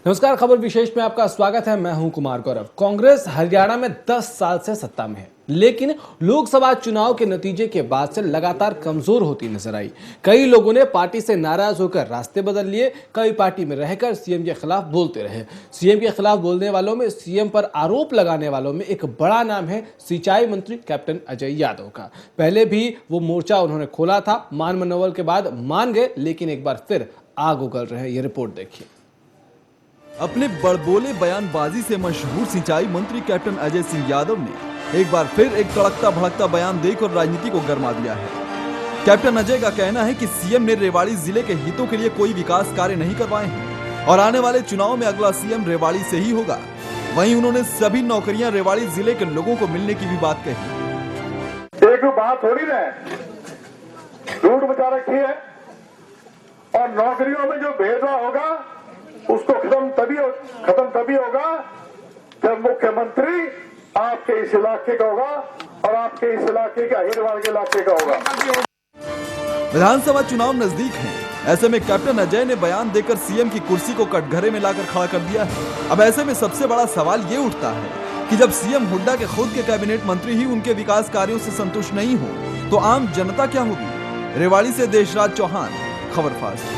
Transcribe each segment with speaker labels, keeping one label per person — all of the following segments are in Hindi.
Speaker 1: नमस्कार, खबर विशेष में आपका स्वागत है। मैं हूं कुमार गौरव। कांग्रेस हरियाणा में 10 साल से सत्ता में है, लेकिन लोकसभा चुनाव के नतीजे के बाद से लगातार कमजोर होती नजर आई। कई लोगों ने पार्टी से नाराज होकर रास्ते बदल लिए, कई पार्टी में रहकर सीएम के खिलाफ बोलते रहे। सीएम के खिलाफ बोलने वालों में, सीएम पर आरोप लगाने वालों में एक बड़ा नाम है सिंचाई मंत्री कैप्टन अजय यादव का। पहले भी वो मोर्चा उन्होंने खोला था, मान मनोबल के बाद मान गए, लेकिन एक बार फिर आग उगल रहे हैं। ये रिपोर्ट देखिए।
Speaker 2: अपने बड़बोले बयानबाजी से मशहूर सिंचाई मंत्री कैप्टन अजय सिंह यादव ने एक बार फिर एक तड़कता भड़कता बयान देकर राजनीति को गरमा दिया है। कैप्टन अजय का कहना है कि सीएम ने रेवाड़ी जिले के हितों के लिए कोई विकास कार्य नहीं करवाए हैं और आने वाले चुनाव में अगला सीएम रेवाड़ी से ही होगा। वहीं उन्होंने सभी नौकरियां रेवाड़ी जिले के लोगों को मिलने की भी बात कही।
Speaker 3: एक बात थोड़ी ना झूठ मचा रखी है, और नौकरियों में जो भेदभाव होगा उसको खत्म तभी होगा जब मुख्यमंत्री आपके इस इलाके का होगा और आपके इस इलाके का हिरवाड़ के इलाके का होगा।
Speaker 2: विधानसभा चुनाव नजदीक हैं, ऐसे में कैप्टन अजय ने बयान देकर सीएम की कुर्सी को कटघरे में लाकर खड़ा कर दिया है। अब ऐसे में सबसे बड़ा सवाल ये उठता है कि जब सीएम हुड्डा के खुद के कैबिनेट मंत्री ही उनके विकास कार्यों से संतुष्ट नहीं हो तो आम जनता क्या होगी। रेवाड़ी से देशराज चौहान, खबर फास्ट।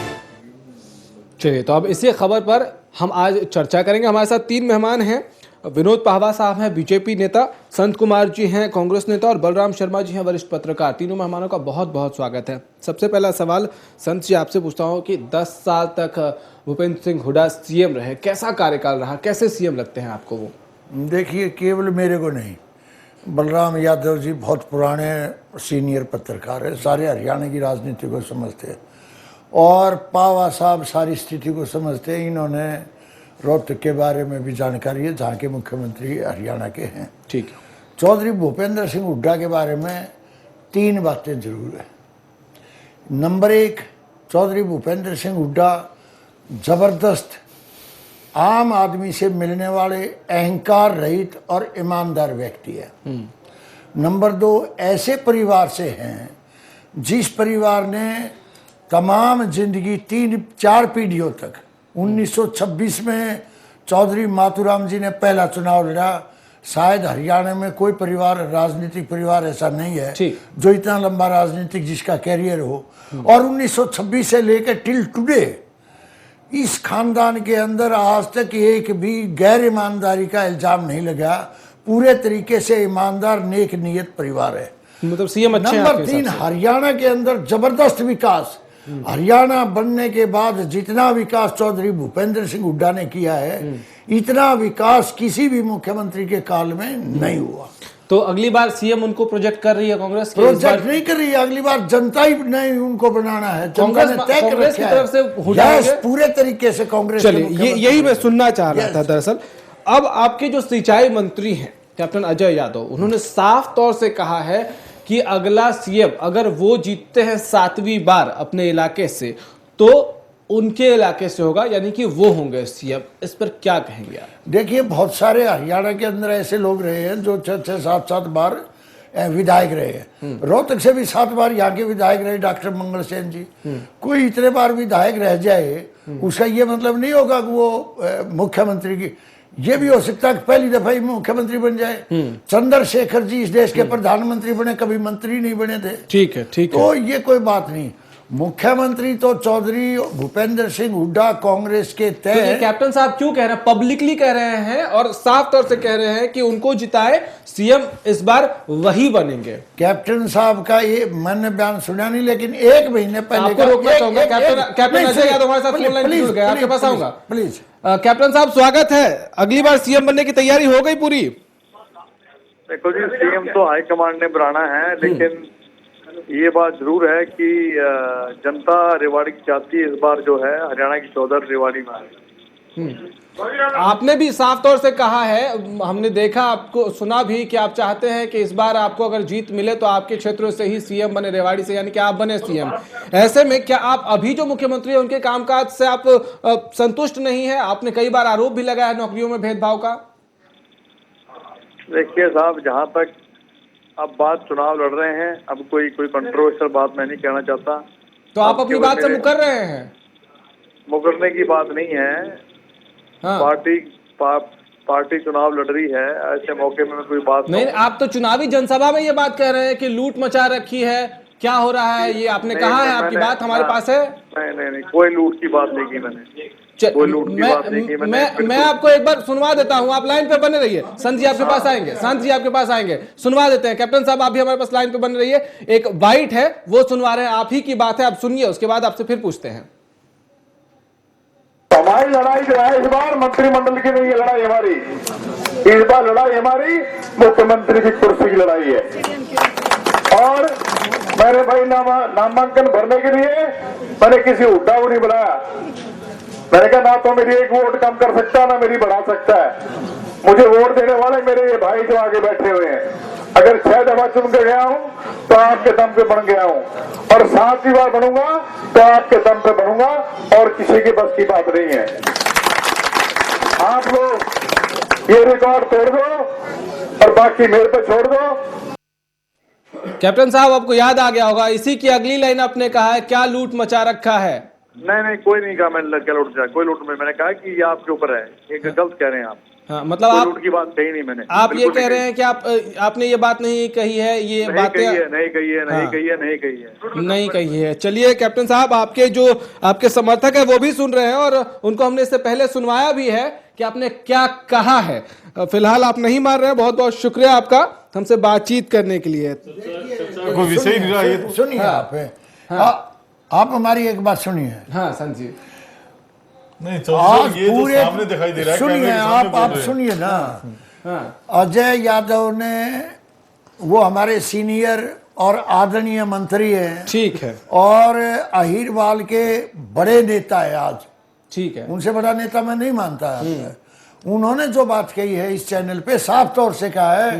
Speaker 1: चलिए, तो अब इसी खबर पर हम आज चर्चा करेंगे। हमारे साथ तीन मेहमान हैं। विनोद पाहवा साहब हैं, बीजेपी नेता, संत कुमार जी हैं, कांग्रेस नेता, और बलराम शर्मा जी हैं, वरिष्ठ पत्रकार। तीनों मेहमानों का बहुत बहुत स्वागत है। सबसे पहला सवाल संत जी आपसे पूछता हूं कि 10 साल तक भूपेंद्र सिंह हुड्डा सीएम रहे, कैसा कार्यकाल रहा, कैसे सीएम लगते हैं आपको वो?
Speaker 4: देखिए, केवल मेरे को नहीं, बलराम यादव जी बहुत पुराने सीनियर पत्रकार है, सारे हरियाणा की राजनीति को समझते हैं, और पावा साहब सारी स्थिति को समझते हैं। इन्होंने रोहतक के बारे में भी जानकारी है, जहाँ के मुख्यमंत्री हरियाणा के हैं।
Speaker 1: ठीक है।
Speaker 4: चौधरी भूपेंद्र सिंह हुड्डा के बारे में 3 बातें जरूर है। नंबर 1, चौधरी भूपेंद्र सिंह हुड्डा जबरदस्त आम आदमी से मिलने वाले अहंकार रहित और ईमानदार व्यक्ति है। नंबर 2, ऐसे परिवार से हैं जिस परिवार ने तमाम जिंदगी 3-4 पीढ़ियों तक, 1926 में चौधरी मातूराम जी ने पहला चुनाव लड़ा। शायद हरियाणा में कोई परिवार, राजनीतिक परिवार ऐसा नहीं है जो इतना लंबा राजनीतिक जिसका कैरियर हो, और 1926 से लेकर टिल टुडे इस खानदान के अंदर आज तक एक भी गैर ईमानदारी का इल्जाम नहीं लगा। पूरे तरीके से ईमानदार नेक नियत परिवार है।
Speaker 1: मतलब सीएम अच्छे हैं।
Speaker 4: नंबर 3, हरियाणा के अंदर जबरदस्त विकास। हरियाणा बनने के बाद जितना विकास चौधरी भूपेंद्र सिंह हुड्डा ने किया है, इतना विकास किसी भी मुख्यमंत्री के काल में नहीं हुआ।
Speaker 1: तो अगली बार सीएम उनको प्रोजेक्ट कर रही है कांग्रेस?
Speaker 4: प्रोजेक्ट नहीं कर रही है, अगली बार जनता ही नहीं उनको बनाना है।
Speaker 1: कांग्रेस की तरफ से हुड्डा
Speaker 4: पूरे तरीके से कांग्रेस।
Speaker 1: चलिए, यही मैं सुनना चाह रहा था दरअसल। अब आपके जो सिंचाई मंत्री हैं कैप्टन अजय यादव, उन्होंने साफ तौर से कहा है कि अगला सीएम अगर वो जीतते हैं 7वीं बार अपने इलाके से, तो उनके इलाके से होगा, यानी कि वो होंगे सीएम। इस पर क्या कहेंगे आप?
Speaker 4: देखिए, बहुत सारे हरियाणा के अंदर ऐसे लोग रहे हैं जो 6-7 बार विधायक रहे हैं। रोहतक से भी 7 बार यहाँ के विधायक रहे डॉक्टर मंगल सेन जी। कोई इतने बार विधायक रह जाए उसका ये मतलब नहीं होगा कि वो मुख्यमंत्री की, ये भी हो सकता है कि पहली दफा ही मुख्यमंत्री बन जाए। चंद्रशेखर जी इस देश के प्रधानमंत्री बने, कभी मंत्री नहीं बने थे।
Speaker 1: ठीक है, ठीक है।
Speaker 4: तो ये कोई बात नहीं। मुख्यमंत्री तो चौधरी भूपेंद्र सिंह हुड्डा कांग्रेस के तय।
Speaker 1: तो ये कैप्टन साहब क्यों कह रहे हैं, पब्लिकली कह रहे हैं और साफ तौर से कह रहे हैं कि उनको जिताए सीएम इस बार वही बनेंगे?
Speaker 4: कैप्टन साहब का ये मैंने बयान सुना नहीं, लेकिन 1 महीने पहले
Speaker 1: आपको रोकना चाहूंगा। कैप्टन अजय यादव हमारे साथ फोन लाइन जुड़ गए, आपके पास आऊंगा।
Speaker 4: प्लीज।
Speaker 1: कैप्टन साहब, स्वागत है। अगली बार सीएम बनने की तैयारी हो गई पूरी?
Speaker 3: देखो जी, सीएम तो हाईकमांड ने बनाना है, लेकिन ये बात जरूर है कि जनता रेवाड़ी की चाहती है इस बार जो है हरियाणा की चौधर रेवाड़ी में आए।
Speaker 1: आपने भी साफ तौर से कहा है, हमने देखा, आपको सुना भी कि आप चाहते हैं कि इस बार आपको अगर जीत मिले तो आपके क्षेत्र से ही सीएम बने, रेवाड़ी से, यानी कि आप बने सीएम। ऐसे में क्या आप अभी जो मुख्यमंत्री है उनके कामकाज से आप संतुष्ट नहीं है? आपने कई बार आरोप भी लगाया नौकरियों में भेदभाव का।
Speaker 3: देखिए साहब, जहाँ तक अब बात चुनाव लड़ रहे हैं, अब कोई कंट्रोवर्शियल बात मैं नहीं कहना चाहता।
Speaker 1: तो आप अपनी बात से मुकर रहे हैं?
Speaker 3: मुकरने की बात नहीं है।
Speaker 1: हाँ।
Speaker 5: पार्टी चुनाव लड़ रही है, ऐसे मौके में मैं कोई बात
Speaker 1: नहीं, आप तो चुनावी जनसभा में ये बात कह रहे हैं कि लूट मचा रखी है, क्या हो रहा है, ये आपने कहा है, आपकी बात हमारे पास है।
Speaker 5: नहीं, कोई लूट की बात नहीं की मैंने, कोई लूट की बात नहीं की मैंने।
Speaker 1: मैं आपको एक बार सुनवा देता हूं, आप लाइन पे बने रहिए। संत जी आपके पास आएंगे, संत जी आपके पास आएंगे, सुनवा देते हैं। कैप्टन साहब आप भी हमारे पास लाइन पे बने रहिए। एक वाइट है वो सुनवा रहे हैं, आप ही की बात है, आप सुनिए, उसके बाद आपसे फिर पूछते हैं।
Speaker 3: हमारी लड़ाई जो है इस बार मंत्रिमंडल की नहीं है, लड़ाई हमारी इस बार लड़ाई हमारी मुख्यमंत्री की कुर्सी की लड़ाई है। और मैंने भाई नामांकन भरने के लिए मैंने किसी हुड्डा को नहीं बुलाया। मैंने कहा ना तो मेरी एक वोट कम कर सकता है ना मेरी बढ़ा सकता है। मुझे वोट देने वाले मेरे ये भाई जो आगे बैठे हुए हैं। अगर 6 दफा चुन के गया हूं तो आपके दम पे बन गया हूं, और 7वीं बार बनूंगा तो आपके दम पे बनूंगा, और किसी की बस की बात नहीं है। आप लोग ये रिकॉर्ड तोड़ दो और बाकी मेरे पे छोड़ दो।
Speaker 1: कैप्टन साहब आपको याद आ गया होगा, इसी की अगली लाइन आपने कहा है क्या लूट मचा रखा है।
Speaker 5: नहीं, कोई नहीं कहा मैंने क्या लूट जाए, कोई लूट में मैंने कहा कि ये आपके ऊपर है, एक गलत कह रहे हैं आप।
Speaker 1: हाँ, मतलब
Speaker 5: कोई
Speaker 1: आप
Speaker 5: लूट की बात कही नहीं मैंने।
Speaker 1: आप ये कह रहे हैं कि आपने ये बात नहीं कही है, ये बातें
Speaker 5: नहीं कही है।
Speaker 1: चलिए कैप्टन साहब, आपके समर्थक है वो भी सुन रहे हैं और उनको हमने इससे पहले सुनवाया भी है कि आपने क्या कहा है। फिलहाल आप नहीं मार रहे हैं, बहुत बहुत शुक्रिया आपका हमसे बातचीत करने के लिए।
Speaker 6: कोई विषय नहीं रहा ये तो।
Speaker 4: सुनिए आप हमारी एक बात सुनिए।
Speaker 1: हाँ संत जी,
Speaker 6: नहीं
Speaker 4: आज
Speaker 6: ये तो
Speaker 4: पूरे
Speaker 6: सामने दिखाई दे रहा है,
Speaker 4: सुनिए
Speaker 6: कैमरे के सामने बोल
Speaker 4: आप
Speaker 6: रहे हैं।
Speaker 4: सुनिए ना।
Speaker 1: हाँ
Speaker 4: अजय यादव ने, वो हमारे सीनियर और आदरणीय मंत्री हैं,
Speaker 1: ठीक है,
Speaker 4: और अहिरवाल के बड़े नेता है आज,
Speaker 1: ठीक है।
Speaker 4: उनसे बड़ा नेता मैं नहीं मानता है। उन्होंने जो बात कही है इस चैनल पे, साफ तौर से कहा है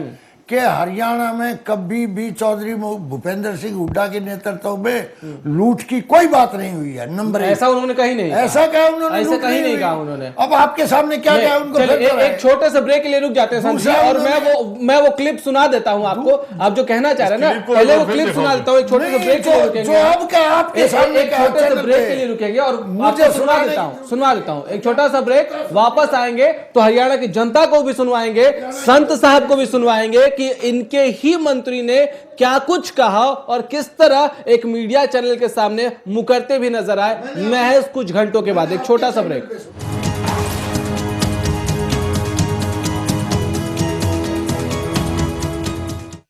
Speaker 4: कि हरियाणा में कभी भी चौधरी भूपेंद्र सिंह हुड्डा के नेतृत्व में लूट की कोई बात नहीं हुई है। नंबर
Speaker 1: ऐसा उन्होंने कहीं नहीं कहा।
Speaker 4: ऐसा कहा उन्होंने,
Speaker 1: ऐसा
Speaker 4: लूट
Speaker 1: कहीं नहीं
Speaker 4: हुई।
Speaker 1: कहा उन्होंने।
Speaker 4: अब आपके सामने क्या क्या उनको
Speaker 1: चलिए,
Speaker 4: फिर कराएं?
Speaker 1: एक छोटे से ब्रेक के लिए रुक जाते हैं संत जी,
Speaker 4: दूसरा
Speaker 1: और
Speaker 4: उन्होंने-
Speaker 1: मैं वो क्लिप सुना देता हूं आपको। आप जो कहना चाह रहे हैं ना,
Speaker 6: क्लिप को
Speaker 1: पहले वो
Speaker 6: फिर
Speaker 1: क्लिप
Speaker 6: दिखाओ।
Speaker 1: सुना देता हूं। एक छोटे से
Speaker 4: नहीं,
Speaker 1: ब्रेक के लिए
Speaker 4: जो
Speaker 1: रुकेंगे,
Speaker 4: अब क्या आपके सामने
Speaker 1: एक
Speaker 4: क्या
Speaker 1: छोटे से
Speaker 4: चैनल
Speaker 1: ब्रेक
Speaker 4: पे?
Speaker 1: के लिए रुकेंगे और
Speaker 4: मुझे
Speaker 1: आपको सुना
Speaker 4: सुनाने-
Speaker 1: देता हूं। एक छोटा सा ब्रेक, वापस आएंगे तो हरियाणा की जनता को भी सुनवाएंगे, संत साहब को भी सुनवाएंगे कि इनके ही मंत्री ने क्या कुछ कहा और किस तरह एक मीडिया चैनल के सामने मुकरते भी नजर आए महज कुछ घंटों के बाद। एक छोटा सा ब्रेक।